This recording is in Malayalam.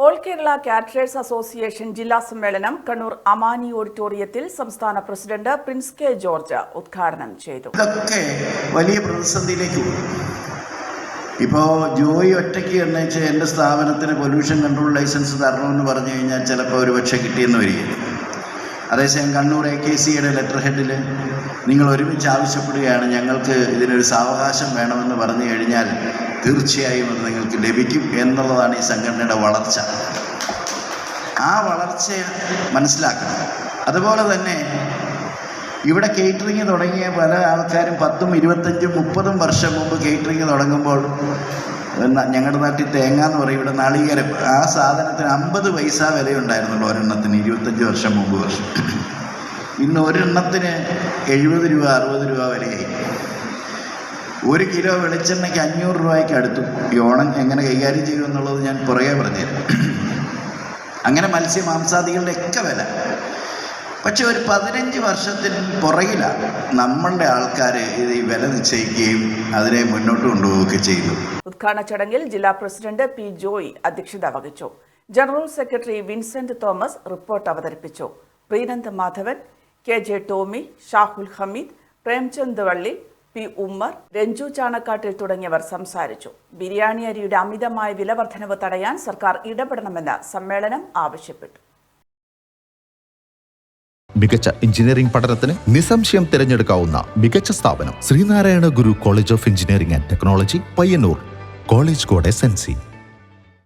ഓൾ കേരള കാറ്ററേഴ്സ് അസോസിയേഷൻ ജില്ലാ സമ്മേളനം കണ്ണൂർ അമാനി ഓഡിറ്റോറിയത്തിൽ സംസ്ഥാന പ്രസിഡന്റ് പ്രിൻസ് കെ ജോർജ് ഉദ്ഘാടനം ചെയ്തു. ഇതൊക്കെ വലിയ പ്രതിസന്ധിയിലേക്ക് പോകും. ഇപ്പോൾ ജോയി ഒറ്റയ്ക്ക് എന്നുവെച്ച് എൻ്റെ സ്ഥാപനത്തിന് പൊല്യൂഷൻ കൺട്രോൾ ലൈസൻസ് തരണമെന്ന് പറഞ്ഞു കഴിഞ്ഞാൽ ചിലപ്പോൾ ഒരു പക്ഷേ കിട്ടിയെന്ന് വരികയില്ല. അതേസമയം കണ്ണൂർ AKCയുടെ ലെറ്റർ ഹെഡിൽ നിങ്ങൾ ഒരുമിച്ച് ആവശ്യപ്പെടുകയാണ്, ഞങ്ങൾക്ക് ഇതിനൊരു സാവകാശം വേണമെന്ന് പറഞ്ഞു കഴിഞ്ഞാൽ തീർച്ചയായും അത് നിങ്ങൾക്ക് ലഭിക്കും എന്നുള്ളതാണ് ഈ സംഘടനയുടെ വളർച്ച. ആ വളർച്ചയെ മനസ്സിലാക്കണം. അതുപോലെ തന്നെ ഇവിടെ കേറ്ററിംഗ് തുടങ്ങിയ പല ആൾക്കാരും 10, 25, 30 വർഷം മുമ്പ് കേറ്ററിംഗ് തുടങ്ങുമ്പോൾ ഞങ്ങളുടെ നാട്ടിൽ തേങ്ങ എന്ന് പറയും, ഇവിടെ നാളികേരം, ആ സാധനത്തിന് 50 പൈസ വിലയുണ്ടായിരുന്നുള്ളൂ ഒരെണ്ണത്തിന് 25 വർഷം മുമ്പ്. ഇന്ന് ഒരെണ്ണത്തിന് 70 രൂപ 60 രൂപ വിലയായി. 1 കിലോ വെളിച്ചെണ്ണയ്ക്ക് 500 രൂപയ്ക്ക് അടുത്തു. ഈ ഓണം എങ്ങനെ കൈകാര്യം ചെയ്യും എന്നുള്ളത് ഞാൻ പുറകെ പറഞ്ഞുതരാം. അങ്ങനെ മത്സ്യമാംസാദികളുടെ ഒക്കെ വില. പക്ഷെ ഒരു 15 വർഷത്തിന് പുറകിലാണ് നമ്മളുടെ ആൾക്കാർ ഇത് ഈ വില നിശ്ചയിക്കുകയും അതിനെ മുന്നോട്ട് കൊണ്ടുപോവുകയൊക്കെ ചെയ്യുന്നു. ഉദ്ഘാടന ചടങ്ങിൽ ജില്ലാ പ്രസിഡന്റ് P. ജോയ് അധ്യക്ഷത വഹിച്ചു. General secretary Vincent Thomas report അവതരിപ്പിച്ചു. പ്രീനന്ദ് മാധവൻ, KJ ടോമി, ഷാഹുൽ ഹമീദ്, പ്രേംചന്ദ് വള്ളി, P. ഉമ്മർ, രഞ്ജു ചാണക്കാട്ടിൽ തുടങ്ങിയവർ സംസാരിച്ചു. ബിരിയാണി അരിയുടെ അമിതമായ വിലവർദ്ധനവ് തടയാൻ സർക്കാർ ഇടപെടണമെന്ന് സമ്മേളനം ആവശ്യപ്പെട്ടു. മികച്ച എഞ്ചിനീയറിംഗ് പഠനത്തിന് നിസ്സംശയം തിരഞ്ഞെടുക്കാവുന്ന മികച്ച സ്ഥാപനം Sreenarayana Guru college of engineering and technology, Payyanur. College code SNC.